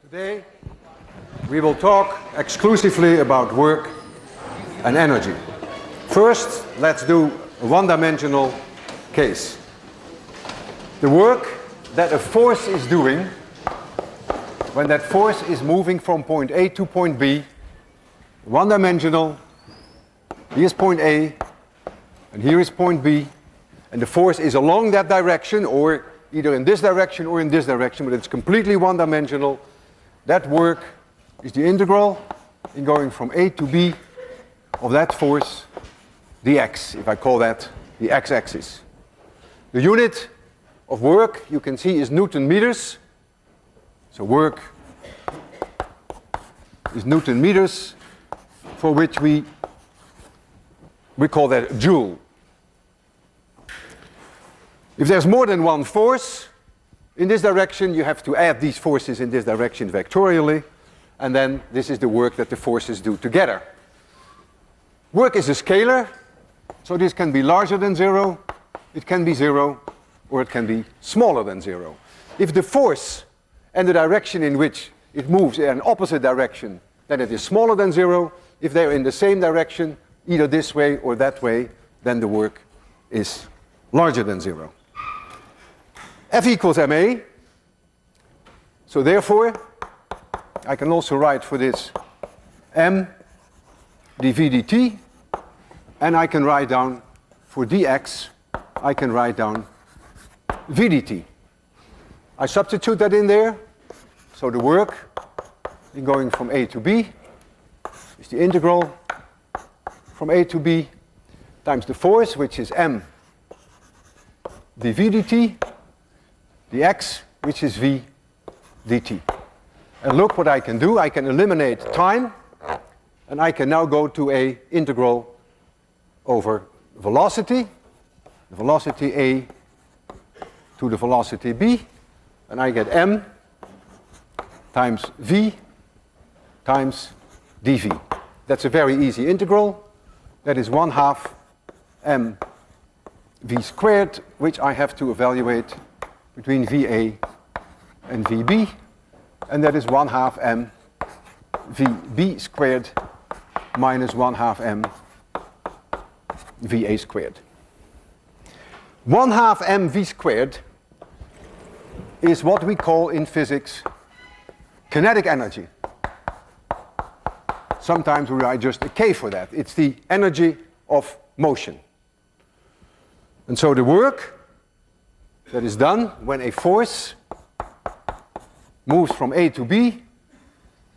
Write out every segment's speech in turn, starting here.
Today we will talk exclusively about work and energy. First, let's do a one-dimensional case. The work that a force is doing when that force is moving from point A to point B, one-dimensional. Here's point A, and here is point B, and the force is along that direction, or either in this direction or in this direction, but it's completely one-dimensional. That work is the integral in going from A to B of that force, dx, if I call that the x-axis. The unit of work, you can see, is Newton meters. So work is Newton meters, for which we call that a joule. If there's more than one force in this direction, you have to add these forces in this direction vectorially, and then this is the work that the forces do together. Work is a scalar, so this can be larger than 0, it can be 0, or it can be smaller than 0. If the force and the direction in which it moves in an opposite direction, then it is smaller than 0. If they're in the same direction, either this way or that way, then the work is larger than 0. F equals ma. So therefore, I can also write for this m dv dt, and I can write down for dx, I can write down v dt. I substitute that in there, so the work in going from A to B is the integral from A to B times the force, which is m dv dt, dx, which is v dt. And look what I can do. I can eliminate time, and I can now go to a integral over velocity, the velocity a to the velocity b, and I get m times v times dv. That's a very easy integral. That is 1/2 m v squared, which I have to evaluate between VA and VB, and that is 1/2 m VB squared minus 1/2 m VA squared. 1/2 m V squared is what we call in physics kinetic energy. Sometimes we write just a K for that. It's the energy of motion. And so the work that is done when a force moves from A to B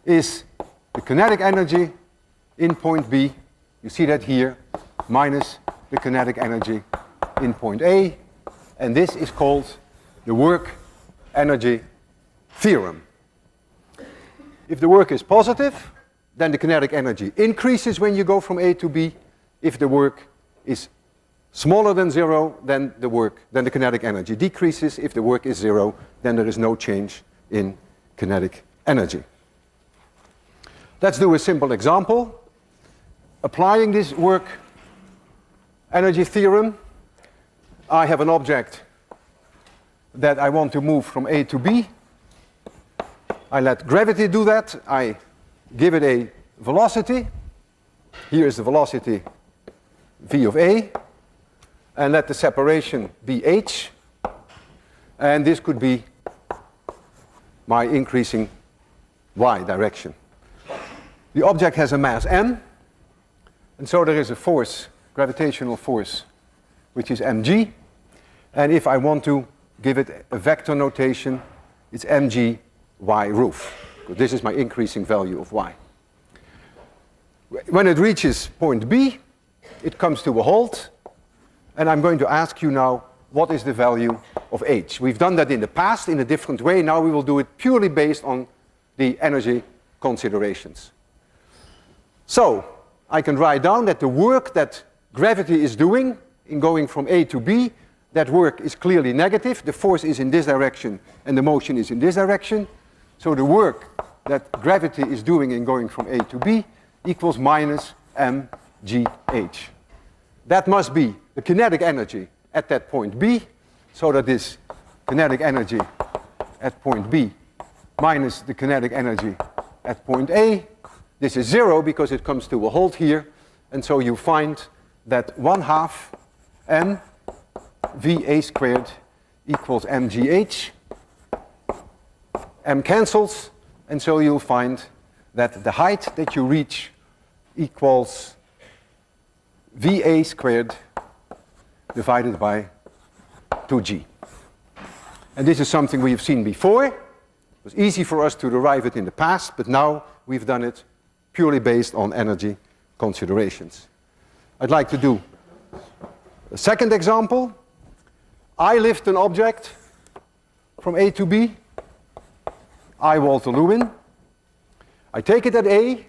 is the kinetic energy in point B, you see that here, minus the kinetic energy in point A, and this is called the work energy theorem. If the work is positive, then the kinetic energy increases when you go from A to B. If the work is smaller than 0, then the kinetic energy decreases. If the work is 0, then there is no change in kinetic energy. Let's do a simple example. Applying this work energy theorem, I have an object that I want to move from A to B. I let gravity do that. I give it a velocity. Here is the velocity v of A. And let the separation be h, and this could be my increasing y direction. The object has a mass m, and so there is a force, gravitational force, which is mg, and if I want to give it a vector notation, it's mg y roof. This is my increasing value of y. When it reaches point B, it comes to a halt. And I'm going to ask you now, what is the value of h? We've done that in the past in a different way. Now we will do it purely based on the energy considerations. So I can write down that the work that gravity is doing in going from A to B, that work is clearly negative. The force is in this direction and the motion is in this direction. So the work that gravity is doing in going from A to B equals minus mgh. That must be the kinetic energy at that point B, so that this kinetic energy at point B minus the kinetic energy at point A. This is 0 because it comes to a halt here. And so you find that 1/2 m VA squared equals mgh. M cancels, and so you'll find that the height that you reach equals VA squared divided by 2g. And this is something we have seen before. It was easy for us to derive it in the past, but now we've done it purely based on energy considerations. I'd like to do a second example. I lift an object from A to B. I, Walter Lewin. I take it at A.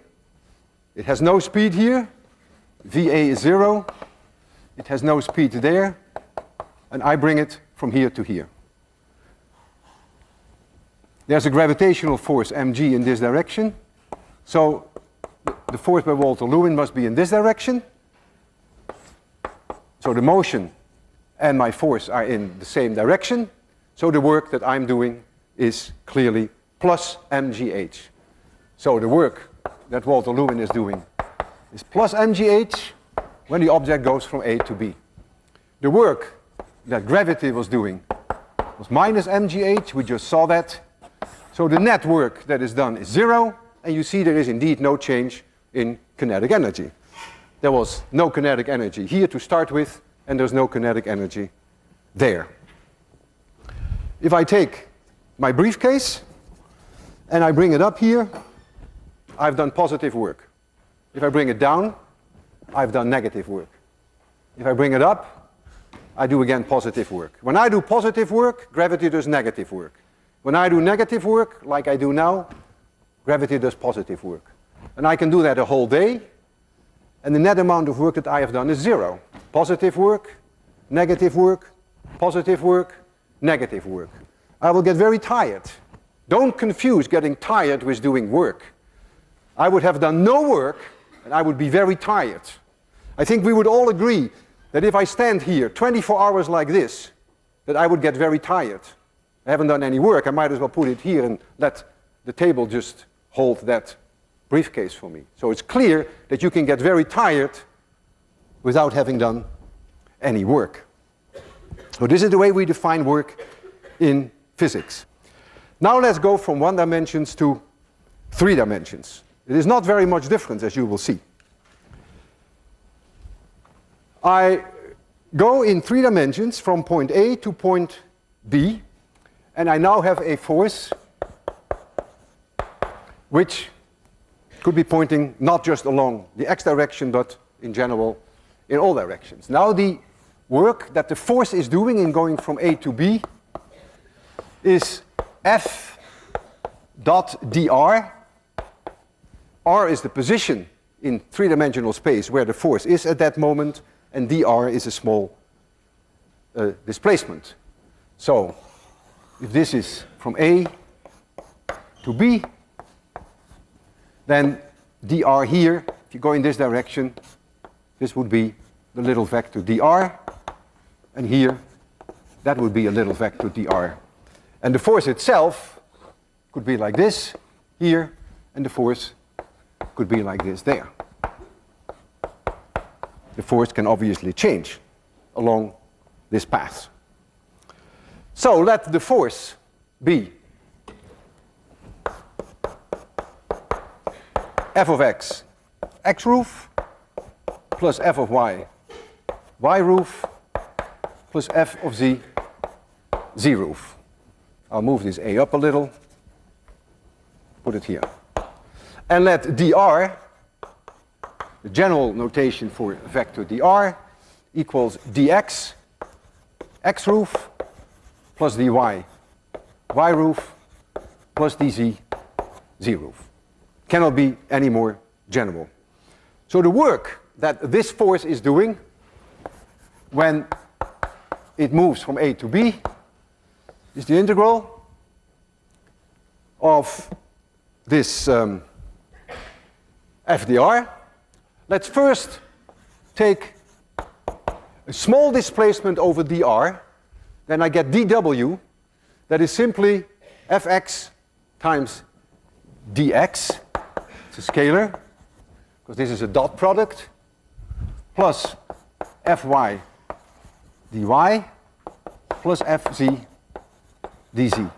It has no speed here. VA is 0. It has no speed there. And I bring it from here to here. There's a gravitational force mg in this direction. So the force by Walter Lewin must be in this direction. So the motion and my force are in the same direction. So the work that I'm doing is clearly plus mgh. So the work that Walter Lewin is doing is plus mgh when the object goes from A to B. The work that gravity was doing was minus mgh. We just saw that. So the net work that is done is 0, and you see there is indeed no change in kinetic energy. There was no kinetic energy here to start with, and there's no kinetic energy there. If I take my briefcase and I bring it up here, I've done positive work. If I bring it down, I've done negative work. If I bring it up, I do again positive work. When I do positive work, gravity does negative work. When I do negative work, like I do now, gravity does positive work. And I can do that a whole day, and the net amount of work that I have done is 0. Positive work, negative work, positive work, negative work. I will get very tired. Don't confuse getting tired with doing work. I would have done no work, and I would be very tired. I think we would all agree that if I stand here 24 hours like this, that I would get very tired. I haven't done any work. I might as well put it here and let the table just hold that briefcase for me. So it's clear that you can get very tired without having done any work. So this is the way we define work in physics. Now let's go from 1 dimensions to 3 dimensions. It is not very much difference, as you will see. I go in 3 dimensions from point A to point B, and I now have a force which could be pointing not just along the x direction, but in general in all directions. Now the work that the force is doing in going from A to B is F dot dr. R is the position in 3-dimensional space where the force is at that moment, and dr is a small displacement. So if this is from A to B, then dr here, if you go in this direction, this would be the little vector dr, and here that would be a little vector dr. And the force itself could be like this here, and the force could be like this there. The force can obviously change along this path. So let the force be f of x, x roof, plus f of y, y roof, plus f of z, z roof. I'll move this a up a little, put it here. And let dr, the general notation for vector dr, equals dx, x roof, plus dy, y roof, plus dz, z roof. Cannot be any more general. So the work that this force is doing when it moves from A to B is the integral of this FDR. Let's first take a small displacement over dr, then I get dw, that is simply fx times dx, it's a scalar, because this is a dot product, plus fy dy plus fz dz.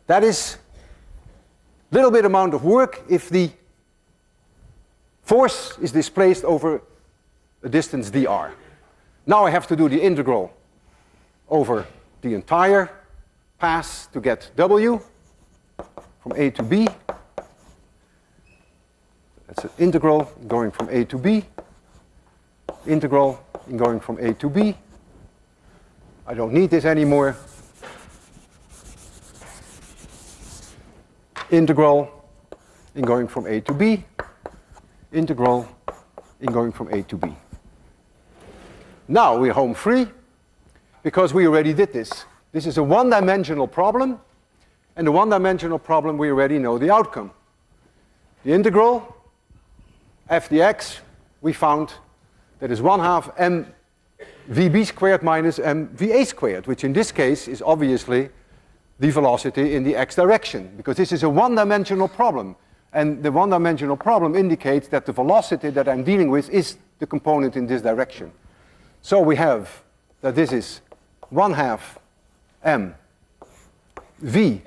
That is a little bit amount of work if the force is displaced over a distance dr. Now I have to do the integral over the entire pass to get w from a to b. That's an integral going from a to b, integral going from a to b. I don't need this anymore. Integral in going from a to b, integral in going from a to b. Now we're home free because we already did this. This is a one-dimensional problem, and the one-dimensional problem we already know the outcome. The integral f dx we found that is 1/2 m vb squared minus m va squared, which in this case is obviously the velocity in the x direction, because this is a one-dimensional problem. And the one-dimensional problem indicates that the velocity that I'm dealing with is the component in this direction. So we have that this is 1/2 m v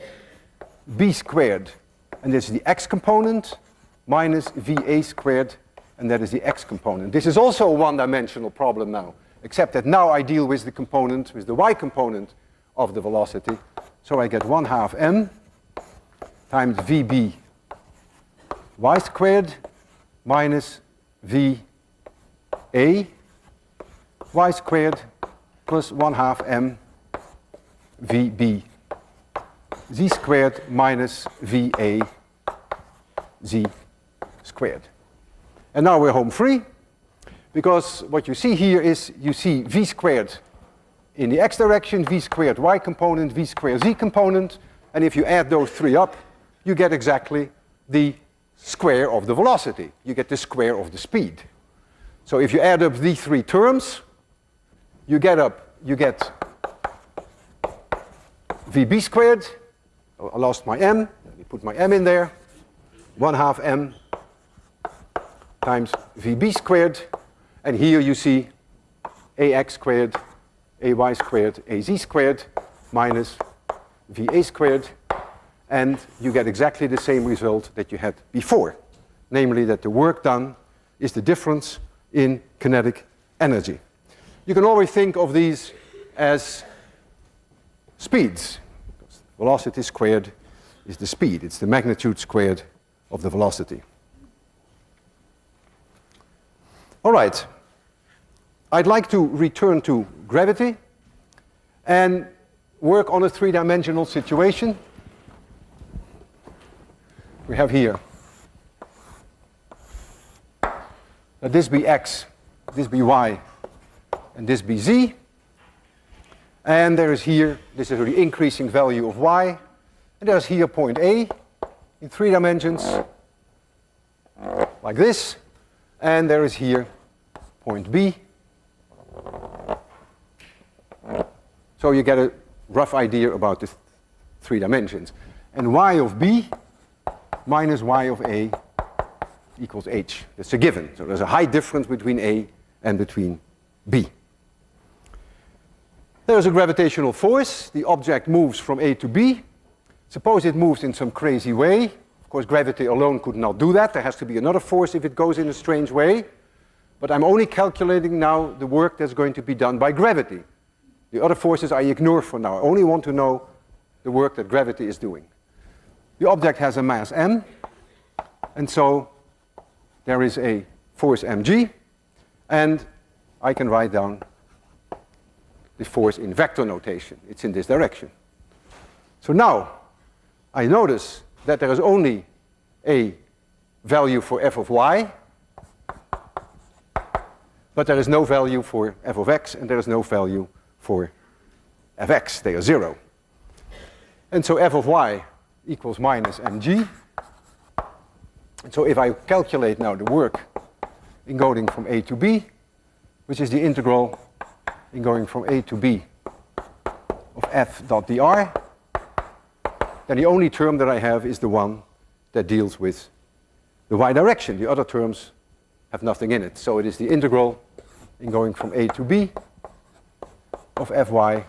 b squared, and this is the x component, minus va squared, and that is the x component. This is also a one-dimensional problem now, except that now I deal with the component, with the y component of the velocity. So I get 1/2 m times vb y squared minus va y squared plus 1/2 m vb z squared minus va z squared. And now we're home free, because what you see here is you see v squared in the x direction, v squared y component, v squared z component, and if you add those three up, you get exactly the square of the velocity. You get the square of the speed. So if you add up these three terms, you get vb squared, I lost my m, let me put my m in there, 1/2 m times vb squared, and here you see ax squared, ay squared, az squared minus va squared, and you get exactly the same result that you had before, namely that the work done is the difference in kinetic energy. You can always think of these as speeds. Velocity squared is the speed. It's the magnitude squared of the velocity. All right. I'd like to return to gravity and work on a three-dimensional situation. We have here, let this be x, this be y, and this be z. And there is here, this is the increasing value of y, and there's here point A in 3 dimensions, like this, and there is here point B. So you get a rough idea about the 3 dimensions. And y of b minus y of a equals h. That's a given. So there's a high difference between a and between b. There's a gravitational force. The object moves from A to B. Suppose it moves in some crazy way. Of course, gravity alone could not do that. There has to be another force if it goes in a strange way. But I'm only calculating now the work that's going to be done by gravity. The other forces I ignore for now. I only want to know the work that gravity is doing. The object has a mass m, and so there is a force mg, and I can write down the force in vector notation. It's in this direction. So now I notice that there is only a value for f of y, but there is no value for f of x, and there is no value for fx. They are 0. And so f of y equals minus mg. And so if I calculate now the work in going from A to B, which is the integral in going from A to B of f dot dr, then the only term that I have is the one that deals with the y direction. The other terms have nothing in it. So it is the integral in going from a to b of fy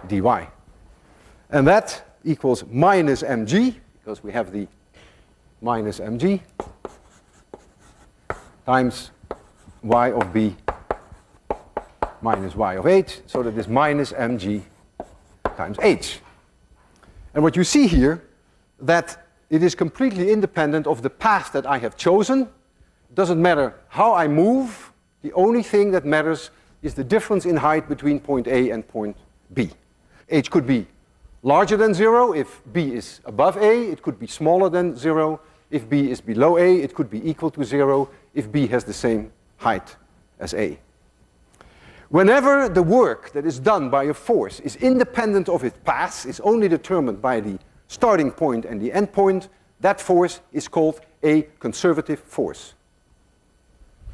dy. And that equals minus mg, because we have the minus mg, times y of b minus y of h, so that is minus mg times h. And what you see here, that it is completely independent of the path that I have chosen. It doesn't matter how I move. The only thing that matters is the difference in height between point A and point B. H could be larger than 0 if B is above A. It could be smaller than 0 if B is below A. It could be equal to 0 if B has the same height as A. Whenever the work that is done by a force is independent of its path, is only determined by the starting point and the end point, that force is called a conservative force.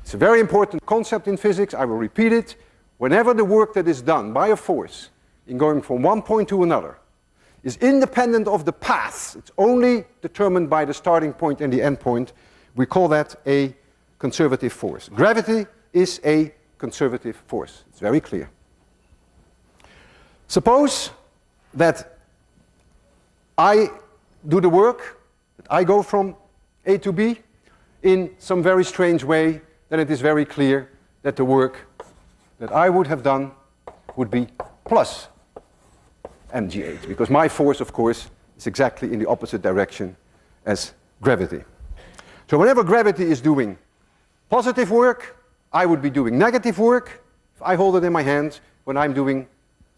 It's a very important concept in physics. I will repeat it. Whenever the work that is done by a force in going from one point to another is independent of the path, it's only determined by the starting point and the end point, we call that a conservative force. Gravity is a conservative force. It's very clear. Suppose that I do the work, that I go from A to B in some very strange way, then it is very clear that the work that I would have done would be plus mgh, because my force, of course, is exactly in the opposite direction as gravity. So whenever gravity is doing positive work, I would be doing negative work. If I hold it in my hand, when I'm doing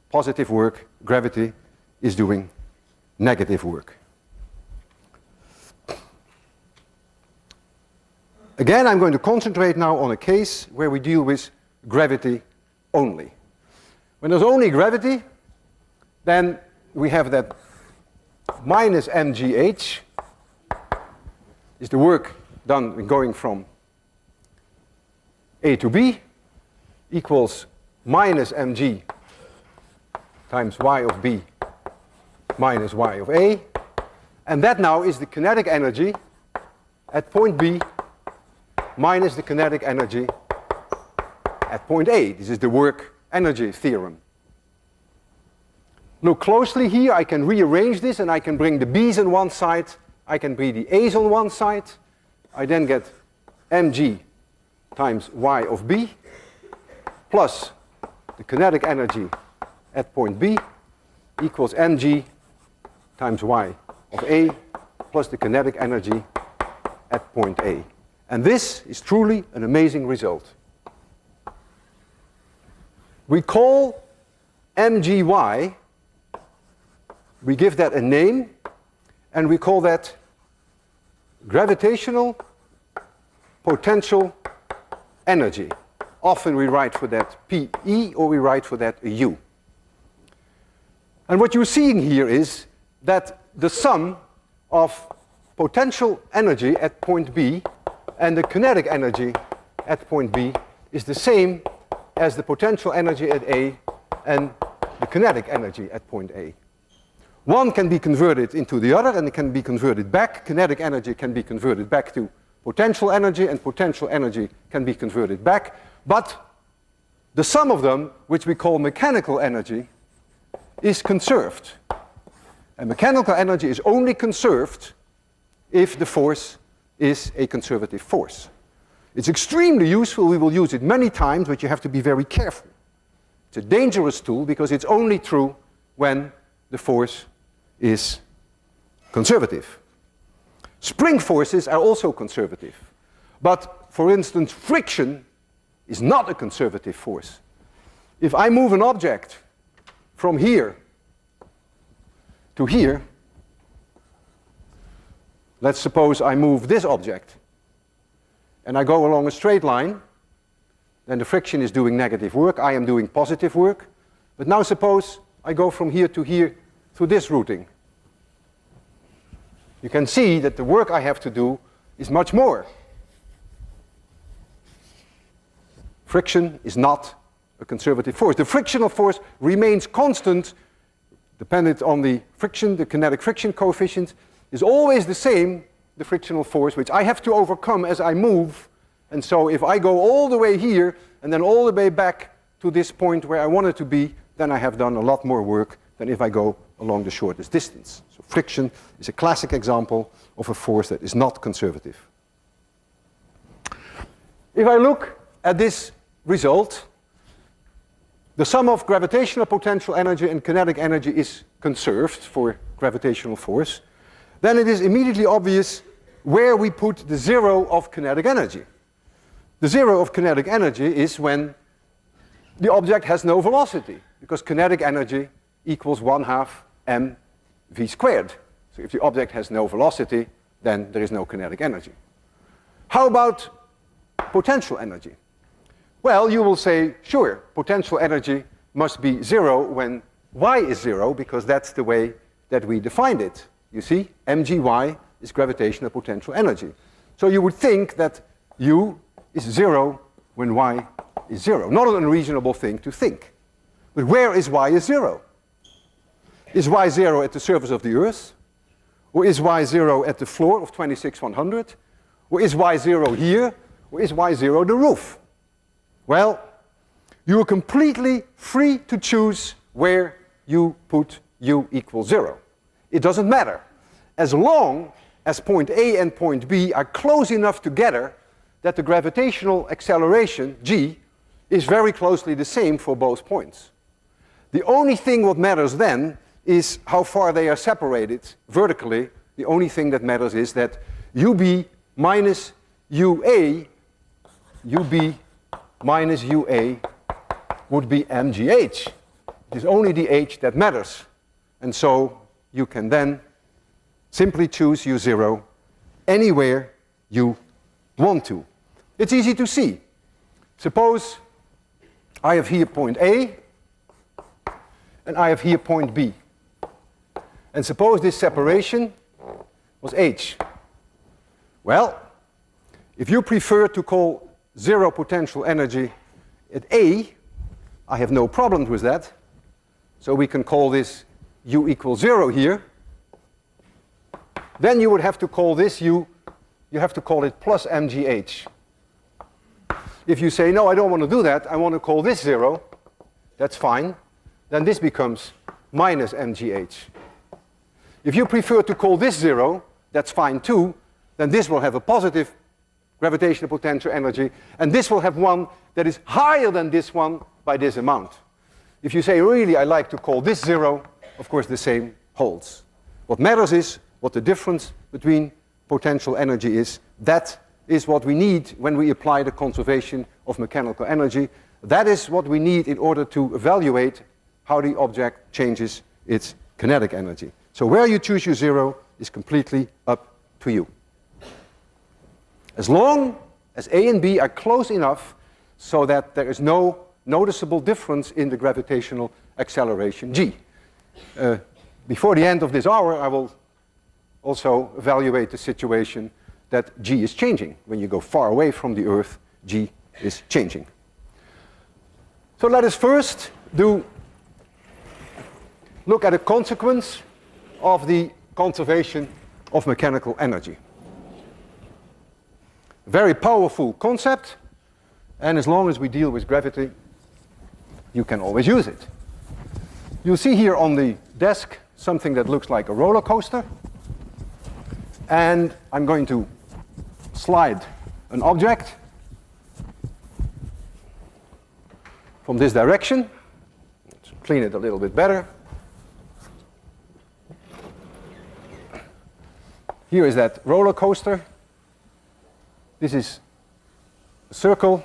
positive work, gravity is doing negative work. Again, I'm going to concentrate now on a case where we deal with gravity only. When there's only gravity, then we have that minus mgh is the work done in going from A to B, equals minus mg times y of b minus y of a. And that now is the kinetic energy at point B minus the kinetic energy at point A. This is the work energy theorem. Look closely here. I can rearrange this and I can bring the b's on one side. I can bring the a's on one side. I then get mg times y of b plus the kinetic energy at point B equals mg times y of a plus the kinetic energy at point A. And this is truly an amazing result. We call mgy, we give that a name, and we call that gravitational potential energy. Often we write for that PE or we write for that a U. And what you're seeing here is that the sum of potential energy at point B and the kinetic energy at point B is the same as the potential energy at A and the kinetic energy at point A. One can be converted into the other and it can be converted back. Kinetic energy can be converted back to potential energy and potential energy can be converted back. But the sum of them, which we call mechanical energy, is conserved. And mechanical energy is only conserved if the force is a conservative force. It's extremely useful. We will use it many times, but you have to be very careful. It's a dangerous tool because it's only true when the force is conservative. Spring forces are also conservative. But, for instance, friction is not a conservative force. If I move an object from here to here, let's suppose I move this object and I go along a straight line, then the friction is doing negative work, I am doing positive work. But now suppose I go from here to here through this routing. You can see that the work I have to do is much more. Friction is not a conservative force. The frictional force remains constant. dependent on the friction, the kinetic friction coefficient, is always the same, the frictional force, which I have to overcome as I move. And so if I go all the way here and then all the way back to this point where I want it to be, then I have done a lot more work than if I go along the shortest distance. So friction is a classic example of a force that is not conservative. If I look at this result, the sum of gravitational potential energy and kinetic energy is conserved for gravitational force, then it is immediately obvious where we put the zero of kinetic energy. The zero of kinetic energy is when the object has no velocity, because kinetic energy equals 1/2 mv squared. So if the object has no velocity, then there is no kinetic energy. How about potential energy? Well, you will say, sure, potential energy must be zero when y is zero, because that's the way that we defined it. You see, mgy is gravitational potential energy. So you would think that u is zero when y is zero. Not an unreasonable thing to think. But where is y is zero? Is y zero at the surface of the Earth? Or is y zero at the floor of 26,100? Or is y zero here? Or is y zero the roof? Well, you are completely free to choose where you put u equals zero. It doesn't matter. As long as point A and point B are close enough together that the gravitational acceleration, g, is very closely the same for both points. The only thing what matters then is how far they are separated vertically. The only thing that matters is that ub minus ua, ub minus ua would be mgh. It is only the h that matters. And so you can then simply choose u0 anywhere you want to. It's easy to see. Suppose I have here point A and I have here point B. And suppose this separation was h. Well, if you prefer to call zero potential energy at A, I have no problems with that. So we can call this u equals 0 here. Then you would have to call this u, you have to call it plus mgh. If you say, no, I don't want to do that, I want to call this 0, that's fine. Then this becomes minus mgh. If you prefer to call this 0, that's fine too. Then this will have a positive gravitational potential energy, and this will have one that is higher than this one by this amount. If you say, really, I like to call this 0, of course the same holds. What matters is what the difference between potential energy is. That is what we need when we apply the conservation of mechanical energy. That is what we need in order to evaluate how the object changes its kinetic energy. So where you choose u0 is completely up to you. As long as A and B are close enough so that there is no noticeable difference in the gravitational acceleration g. Before the end of this hour, I will also evaluate the situation that g is changing. When you go far away from the Earth, g is changing. So let us first look at a consequence of the conservation of mechanical energy. Very powerful concept, and as long as we deal with gravity, you can always use it. You'll see here on the desk something that looks like a roller coaster, and I'm going to slide an object from this direction. Let's clean it a little bit better. Here is that roller coaster. This is a circle,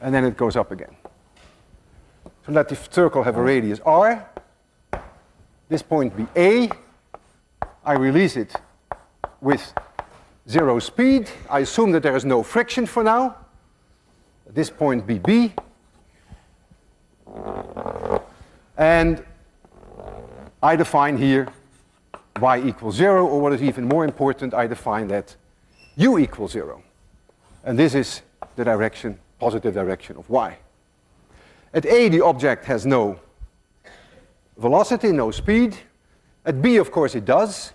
and then it goes up again. So let the circle have a radius r. This point be A. I release it with 0 speed. I assume that there is no friction for now. This point be B. And I define here y equals 0, or what is even more important, I define that u equals 0. And this is the direction, positive direction of y. At A, the object has no velocity, no speed. At B, of course, it does.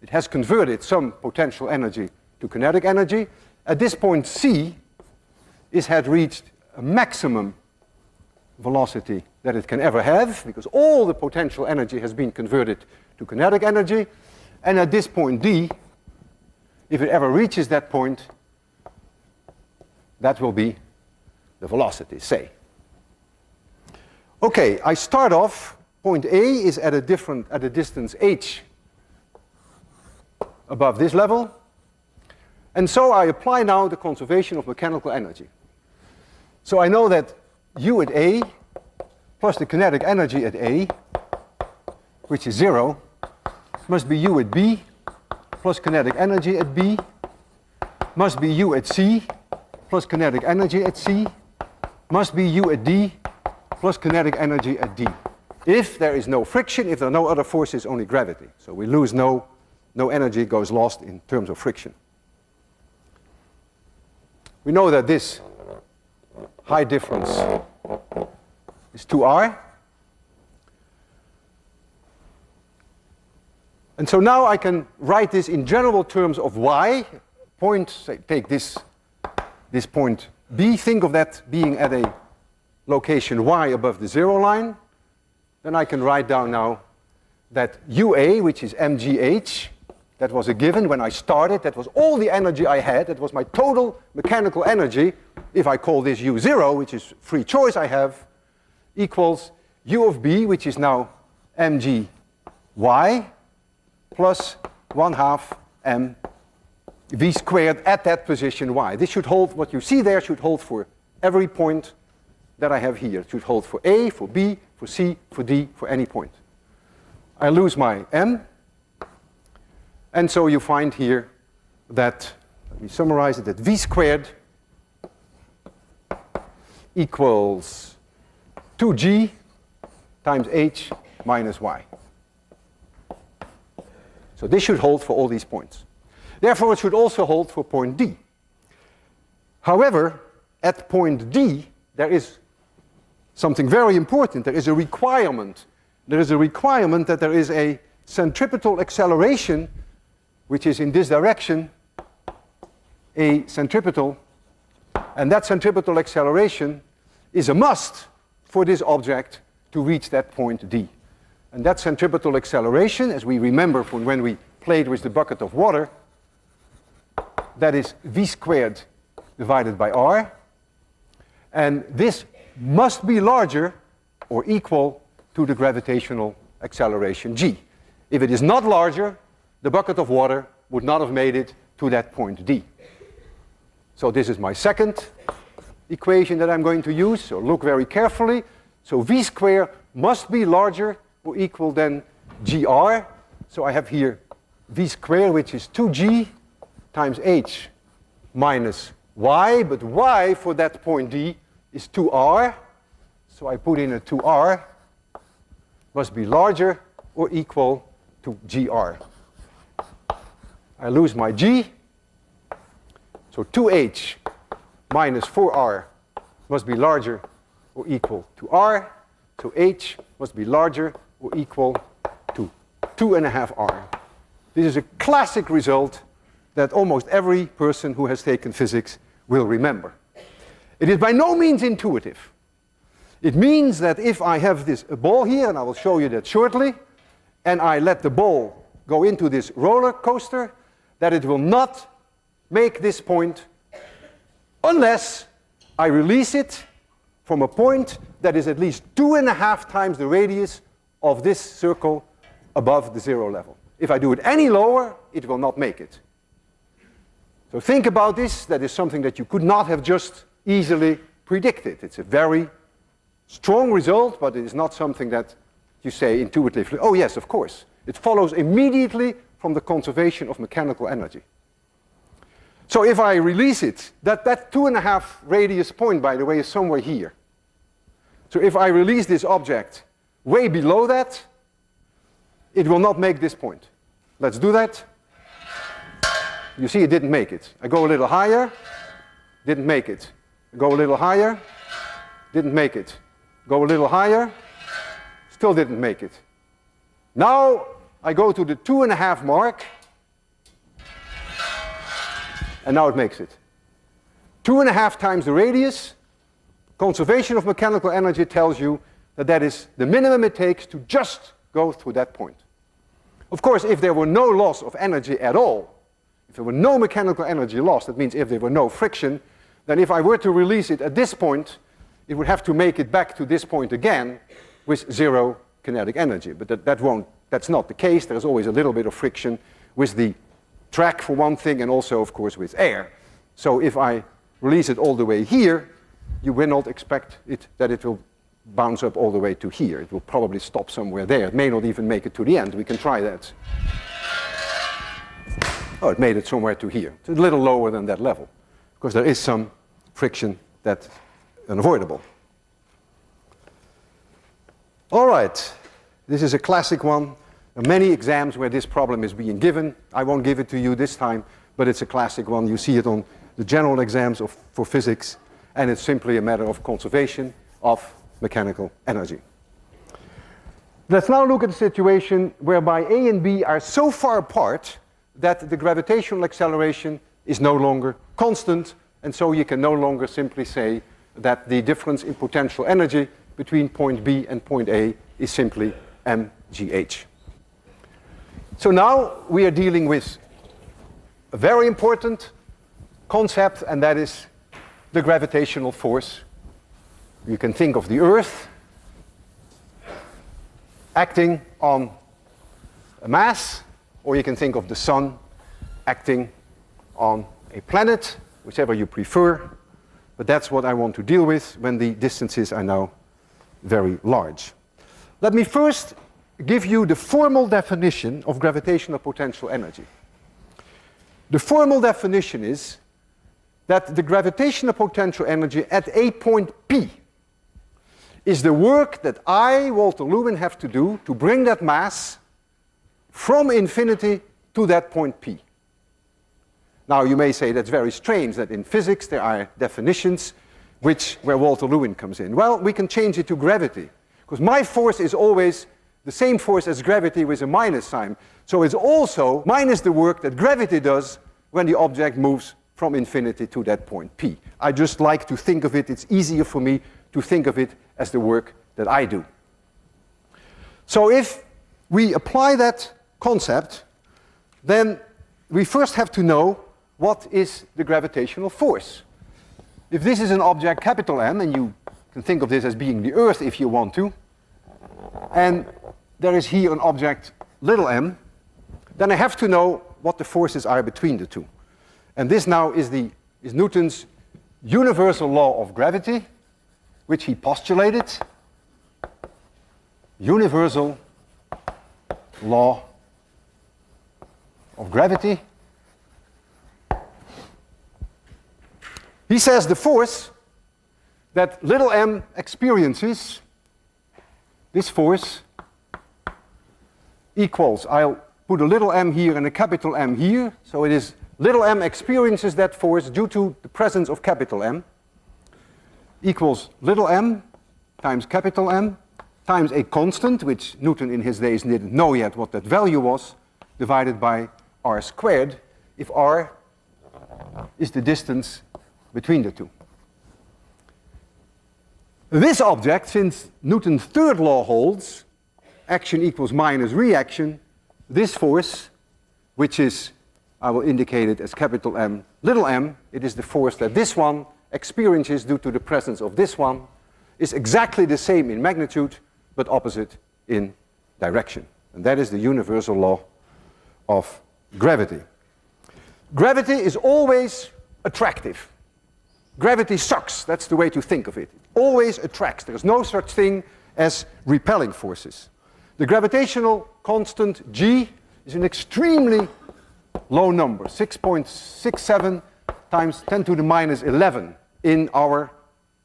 It has converted some potential energy to kinetic energy. At this point, C, it had reached a maximum velocity that it can ever have, because all the potential energy has been converted to kinetic energy. And at this point, D, if it ever reaches that point, that will be the velocity, say. Okay, I start off, point A is at a distance h above this level. And so I apply now the conservation of mechanical energy. So I know that U at A plus the kinetic energy at A, which is 0, must be U at B plus kinetic energy at B, must be U at C plus kinetic energy at C, must be U at D plus kinetic energy at D. If there is no friction, if there are no other forces, only gravity. So we lose no energy goes lost in terms of friction. We know that this high difference is 2r. And so now I can write this in general terms of y. Point, say, take this point B, think of that being at a location y above the 0 line. Then I can write down now that UA, which is mgh, that was a given when I started, that was all the energy I had, that was my total mechanical energy. If I call this U0, which is free choice I have, equals U of B, which is now mgy plus 1/2 m v squared at that position y. This should hold, what you see there should hold for every point that I have here. It should hold for A, for B, for C, for D, for any point. I lose my m. And so you find here that, let me summarize it, that v squared equals 2g times h minus y. So this should hold for all these points. Therefore, it should also hold for point D. However, at point D, there is something very important. There is a requirement. There is a requirement that there is a centripetal acceleration, which is in this direction, a centripetal. And that centripetal acceleration is a must for this object to reach that point D. And that centripetal acceleration, as we remember from when we played with the bucket of water, that is v squared divided by r. And this must be larger or equal to the gravitational acceleration g. If it is not larger, the bucket of water would not have made it to that point D. So this is my second equation that I'm going to use. So look very carefully. So v squared must be larger or equal than gr. So I have here v squared, which is 2g times h minus y, but y for that point D is 2r. So I put in a 2r, must be larger or equal to gr. I lose my g, so 2h minus 4r must be larger or equal to r, so h must be larger or equal to 2.5r. This is a classic result that almost every person who has taken physics will remember. It is by no means intuitive. It means that if I have this ball here, and I will show you that shortly, and I let the ball go into this roller coaster, that it will not make this point unless I release it from a point that is at least 2.5 times the radius of this circle above the 0 level. If I do it any lower, it will not make it. So think about this. That is something that you could not have just easily predicted. It's a very strong result, but it is not something that you say intuitively, oh yes, of course. It follows immediately from the conservation of mechanical energy. So if I release it, that 2.5 radius point, by the way, is somewhere here. So if I release this object way below that, it will not make this point. Let's do that. You see it didn't make it. I go a little higher, didn't make it. I go a little higher, didn't make it. Go a little higher, Still didn't make it. Now I go to the 2.5 mark, and now it makes it. 2.5 times the radius. Conservation of mechanical energy tells you that that is the minimum it takes to just go through that point. Of course, if there were no loss of energy at all, if there were no mechanical energy lost, that means if there were no friction, then if I were to release it at this point, it would have to make it back to this point again with 0 kinetic energy. But that's not the case. There's always a little bit of friction with the track for one thing, and also of course with air. So if I release it all the way here, you will not expect that it will bounce up all the way to here. It will probably stop somewhere there. It may not even make it to the end. We can try that. Oh, it made it somewhere to here. It's a little lower than that level, because there is some friction that's unavoidable. All right, this is a classic one. There are many exams where this problem is being given. I won't give it to you this time, but it's a classic one. You see it on the general exams for physics, and it's simply a matter of conservation of mechanical energy. Let's now look at a situation whereby A and B are so far apart that the gravitational acceleration is no longer constant, and so you can no longer simply say that the difference in potential energy between point B and point A is simply mgh. So now we are dealing with a very important concept, and that is the gravitational force. You can think of the Earth acting on a mass, or you can think of the Sun acting on a planet, whichever you prefer. But that's what I want to deal with when the distances are now very large. Let me first give you the formal definition of gravitational potential energy. The formal definition is that the gravitational potential energy at a point P is the work that I, Walter Lewin, have to do to bring that mass from infinity to that point P. Now you may say that's very strange that in physics there are definitions where Walter Lewin comes in. Well, we can change it to gravity, because my force is always the same force as gravity with a minus sign. So it's also minus the work that gravity does when the object moves from infinity to that point P. I just like to think of it, it's easier for me to think of it as the work that I do. So if we apply that concept, then we first have to know what is the gravitational force. If this is an object capital M, and you can think of this as being the Earth if you want to, and there is here an object little m, then I have to know what the forces are between the two. And this now is Newton's universal law of gravity, which he postulated. Universal law of gravity. He says the force that little m experiences, this force, equals, I'll put a little m here and a capital M here, so it is little m experiences that force due to the presence of capital M, equals little m times capital M times a constant, which Newton in his days didn't know yet what that value was, divided by r squared, if r is the distance between the two. This object, since Newton's third law holds, action equals minus reaction, this force, which is, I will indicate it as capital M, little m, it is the force that this one experiences due to the presence of this one, is exactly the same in magnitude, but opposite in direction. And that is the universal law of gravity. Gravity is always attractive. Gravity sucks, that's the way to think of it. It always attracts. There is no such thing as repelling forces. The gravitational constant G is an extremely low number, 6.67 times 10 to the minus 11 in our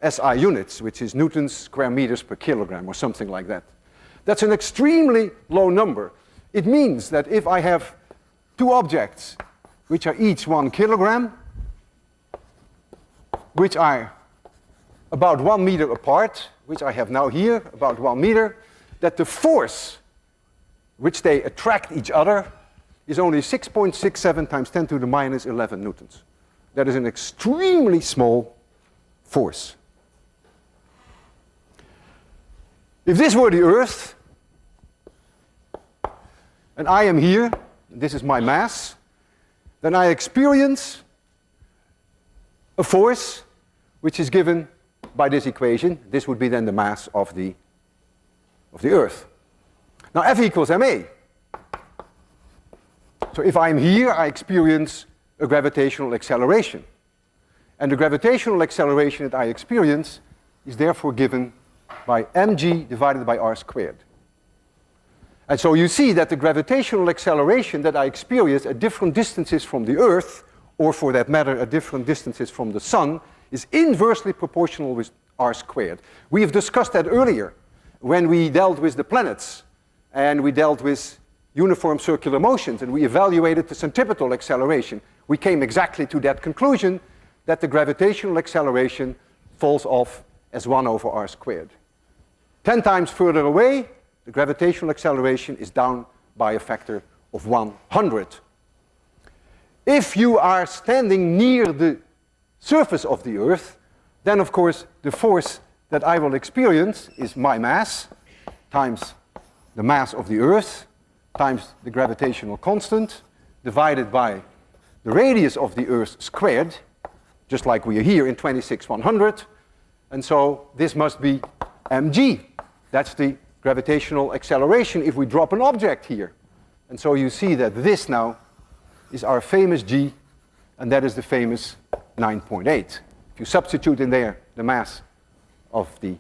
SI units, which is Newton's square meters per kilogram or something like that. That's an extremely low number. It means that if I have two objects which are each 1 kilogram, which are about 1 meter apart, which I have now here, about 1 meter, that the force which they attract each other is only 6.67 times 10 to the minus 11 newtons. That is an extremely small force. If this were the Earth, and I am here, this is my mass, then I experience a force which is given by this equation. This would be then the mass of the Earth. Now F equals ma. So if I'm here, I experience a gravitational acceleration. And the gravitational acceleration that I experience is therefore given by mg divided by r squared. And so you see that the gravitational acceleration that I experience at different distances from the Earth, or for that matter at different distances from the Sun, is inversely proportional with r squared. We have discussed that earlier when we dealt with the planets and we dealt with uniform circular motions and we evaluated the centripetal acceleration. We came exactly to that conclusion that the gravitational acceleration falls off as 1 over r squared. 10 times further away, the gravitational acceleration is down by a factor of 100. If you are standing near the surface of the Earth, then of course the force that I will experience is my mass times the mass of the Earth times the gravitational constant divided by the radius of the Earth squared, just like we are here in 26/100. And so this must be mg. That's the gravitational acceleration if we drop an object here. And so you see that this now is our famous g, and that is the famous 9.8. If you substitute in there the mass of the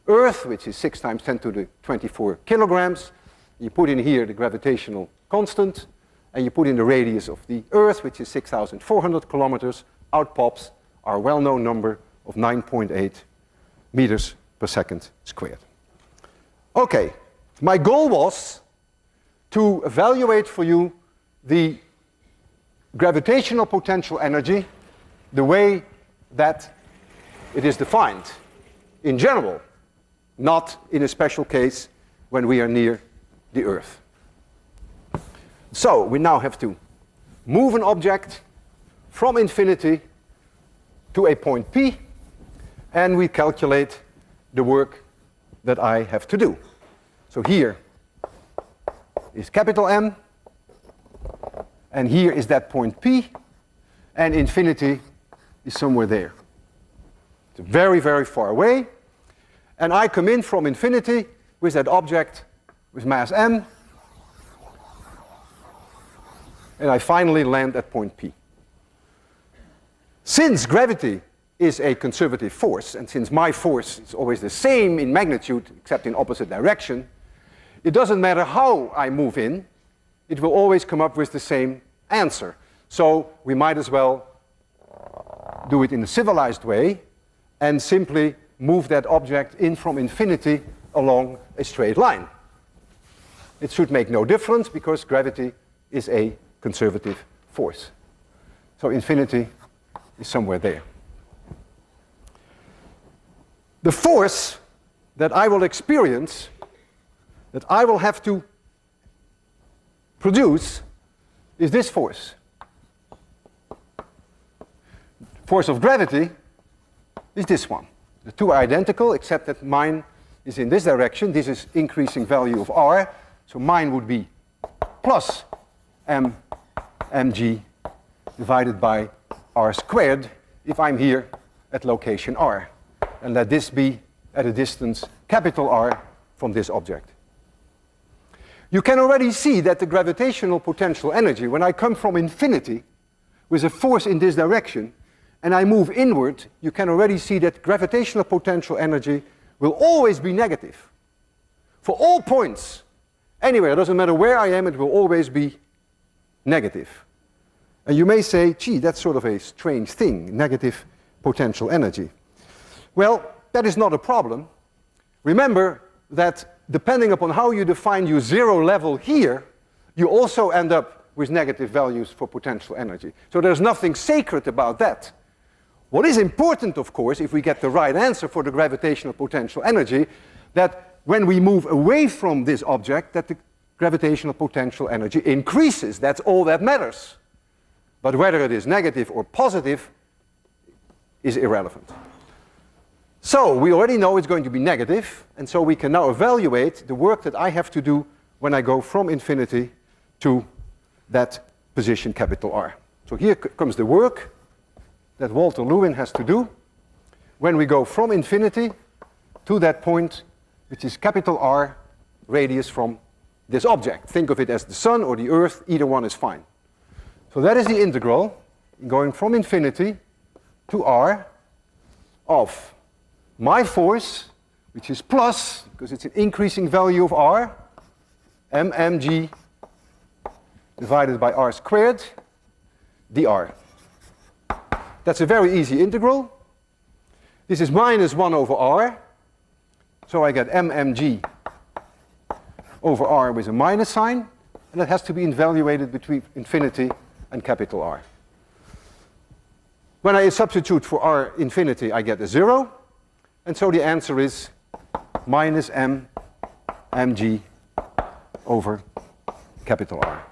Earth, which is 6 times 10 to the 24 kilograms, you put in here the gravitational constant, and you put in the radius of the Earth, which is 6,400 kilometers, out pops our well-known number of 9.8 meters per second squared. Okay, my goal was to evaluate for you the gravitational potential energy the way that it is defined in general, not in a special case when we are near the Earth. So we now have to move an object from infinity to a point P, and we calculate the work that I have to do. So here is capital M, and here is that point P, and infinity is somewhere there. It's very, very far away, and I come in from infinity with that object with mass M, and I finally land at point P. Since gravity is a conservative force, and since my force is always the same in magnitude except in opposite direction, it doesn't matter how I move in, it will always come up with the same answer. So we might as well do it in a civilized way and simply move that object in from infinity along a straight line. It should make no difference because gravity is a conservative force. So infinity is somewhere there. The force that I will experience, that I will have to produce, is this force. Force of gravity is this one. The two are identical except that mine is in this direction. This is increasing value of r. So mine would be plus mg divided by r squared if I'm here at location r. And let this be at a distance capital R from this object. You can already see that the gravitational potential energy, when I come from infinity with a force in this direction and I move inward, you can already see that gravitational potential energy will always be negative. For all points, anywhere, it doesn't matter where I am, it will always be negative. And you may say, gee, that's sort of a strange thing, negative potential energy. Well, that is not a problem. Remember that depending upon how you define your zero level here, you also end up with negative values for potential energy. So there's nothing sacred about that. What is important, of course, if we get the right answer for the gravitational potential energy, that when we move away from this object, that the gravitational potential energy increases. That's all that matters. But whether it is negative or positive is irrelevant. So we already know it's going to be negative, and so we can now evaluate the work that I have to do when I go from infinity to that position capital R. So here comes the work that Walter Lewin has to do when we go from infinity to that point, which is capital R radius from this object. Think of it as the sun or the earth, either one is fine. So that is the integral going from infinity to R of my force, which is plus, because it's an increasing value of R, mmg divided by R squared dr. That's a very easy integral. This is minus 1 over R, so I get mmg over R with a minus sign, and that has to be evaluated between infinity and capital R. When I substitute for R infinity, I get a 0, and so the answer is minus mg over capital R.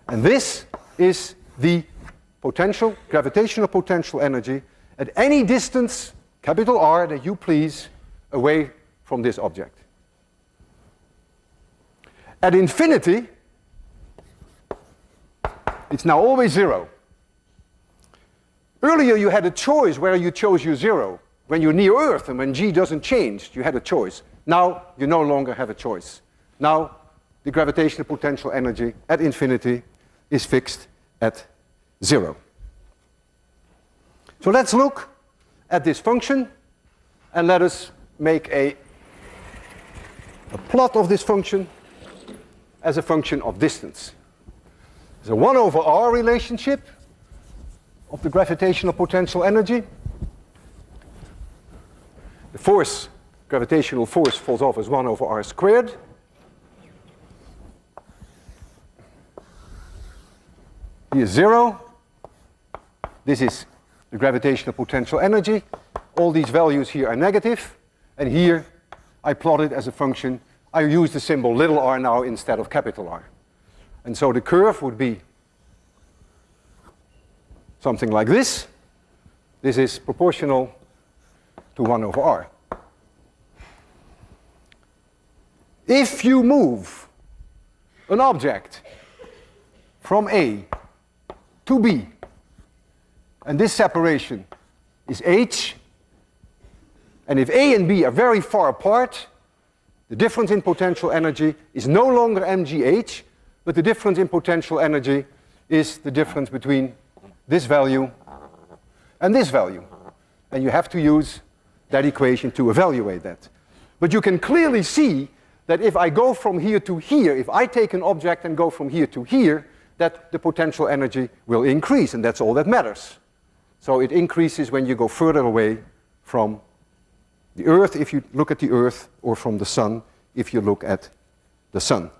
And this is the potential, gravitational potential energy at any distance, capital R, that you please, away from this object. At infinity, it's now always 0. Earlier you had a choice where you chose your 0. When you're near Earth and when g doesn't change, you had a choice. Now you no longer have a choice. Now the gravitational potential energy at infinity is fixed at 0. So let's look at this function and let us make a plot of this function as a function of distance. There's a 1 over R relationship of the gravitational potential energy. The force, gravitational force, falls off as 1 over R squared. Here's 0. This is the gravitational potential energy. All these values here are negative, and here I plot it as a function. I use the symbol little r now instead of capital R. And so the curve would be something like this. This is proportional to 1 over R. If you move an object from A to B, and this separation is h, and if A and B are very far apart, the difference in potential energy is no longer mgh, but the difference in potential energy is the difference between this value and this value. And you have to use that equation to evaluate that. But you can clearly see that if I go from here to here, if I take an object and go from here to here, that the potential energy will increase, and that's all that matters. So it increases when you go further away from the Earth, if you look at the Earth, or from the Sun, if you look at the Sun.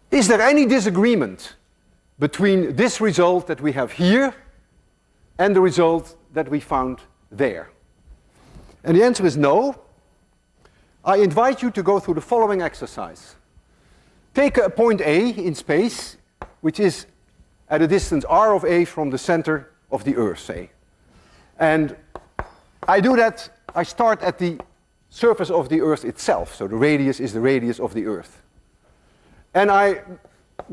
Is there any disagreement between this result that we have here and the result that we found there? And the answer is no. I invite you to go through the following exercise. Take a point A in space, which is at a distance r of A from the center of the Earth, say. And I do that, I start at the surface of the Earth itself, so the radius is the radius of the Earth. And I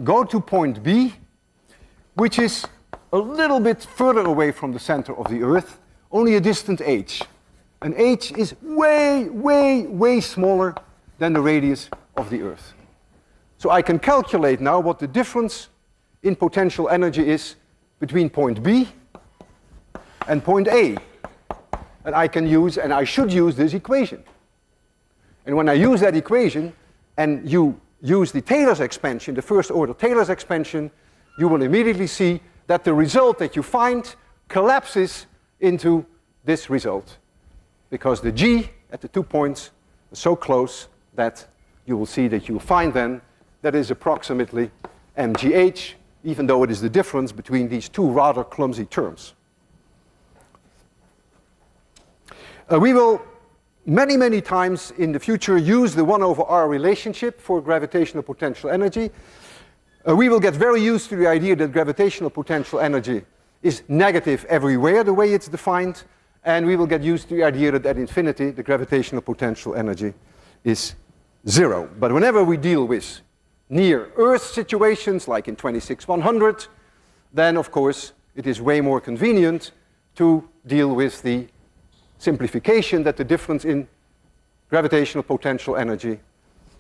go to point B, which is a little bit further away from the center of the Earth, only a distance h. And h is way, way, way smaller than the radius of the Earth. So I can calculate now what the difference in potential energy is between point B and point A. And I can use, and I should use, this equation. And when I use that equation, and you use the Taylor's expansion, the first order Taylor's expansion, you will immediately see that the result that you find collapses into this result. Because the G at the 2 points are so close that you will see that you will find then that is approximately mgh, even though it is the difference between these two rather clumsy terms. We will many times in the future use the 1/r relationship for gravitational potential energy. We will get very used to the idea that gravitational potential energy is negative everywhere, the way it's defined, and we will get used to the idea that at infinity the gravitational potential energy is 0. But whenever we deal with near Earth situations, like in 26-100, then of course it is way more convenient to deal with the simplification that the difference in gravitational potential energy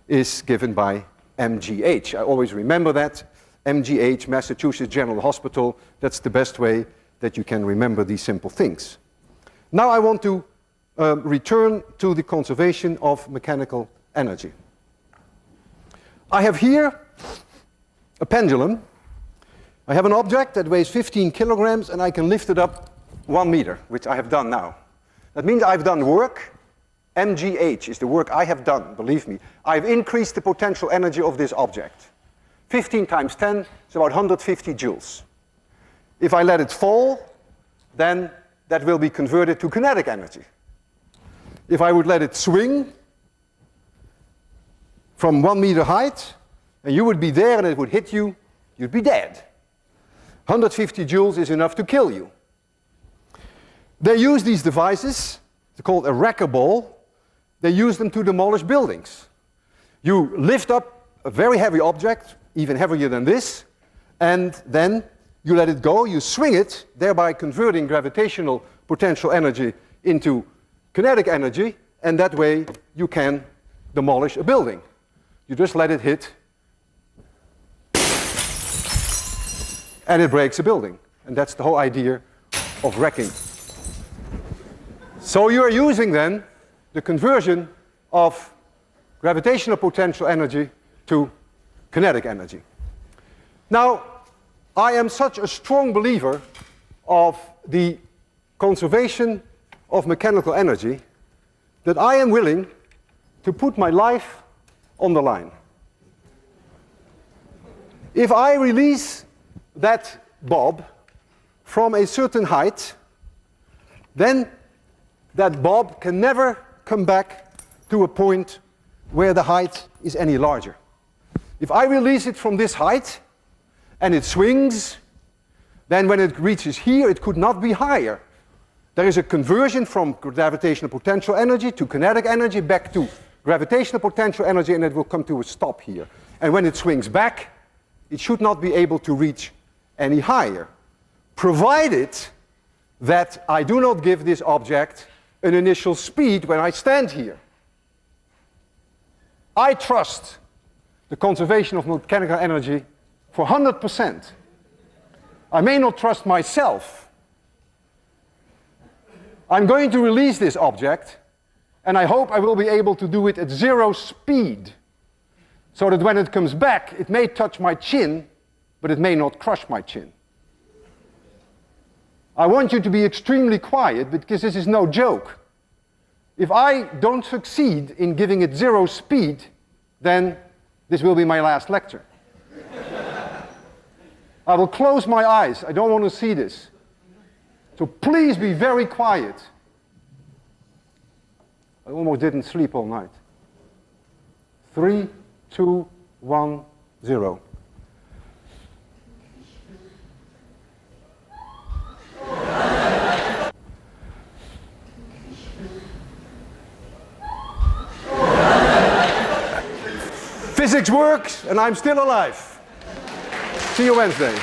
is given by mgh. I always remember that. mgh, Massachusetts General Hospital, that's the best way that you can remember these simple things. Now I want to return to the conservation of mechanical energy. I have here a pendulum. I have an object that weighs 15 kilograms and I can lift it up 1 meter, which I have done now. That means I've done work. mgh is the work I have done, believe me. I've increased the potential energy of this object. 15 times 10 is about 150 joules. If I let it fall, then that will be converted to kinetic energy. If I would let it swing from 1 meter height, and you would be there and it would hit you, you'd be dead. 150 joules is enough to kill you. They use these devices, they're called a wrecker ball. They use them to demolish buildings. You lift up a very heavy object, even heavier than this, and then you let it go, you swing it, thereby converting gravitational potential energy into kinetic energy, and that way you can demolish a building. You just let it hit, and it breaks a building. And that's the whole idea of wrecking. So you are using then the conversion of gravitational potential energy to kinetic energy. Now, I am such a strong believer of the conservation of mechanical energy that I am willing to put my life on the line. If I release that bob from a certain height, then that bob can never come back to a point where the height is any larger. If I release it from this height and it swings, then when it reaches here, it could not be higher. There is a conversion from gravitational potential energy to kinetic energy back to gravitational potential energy, and it will come to a stop here. And when it swings back, it should not be able to reach any higher, provided that I do not give this object an initial speed when I stand here. I trust the conservation of mechanical energy for 100%. I may not trust myself. I'm going to release this object, and I hope I will be able to do it at 0 speed, so that when it comes back, it may touch my chin, but it may not crush my chin. I want you to be extremely quiet, because this is no joke. If I don't succeed in giving it 0 speed, then this will be my last lecture. I will close my eyes. I don't want to see this. So please be very quiet. I almost didn't sleep all night. 3, 2, 1, 0. Physics works, and I'm still alive. See you Wednesday.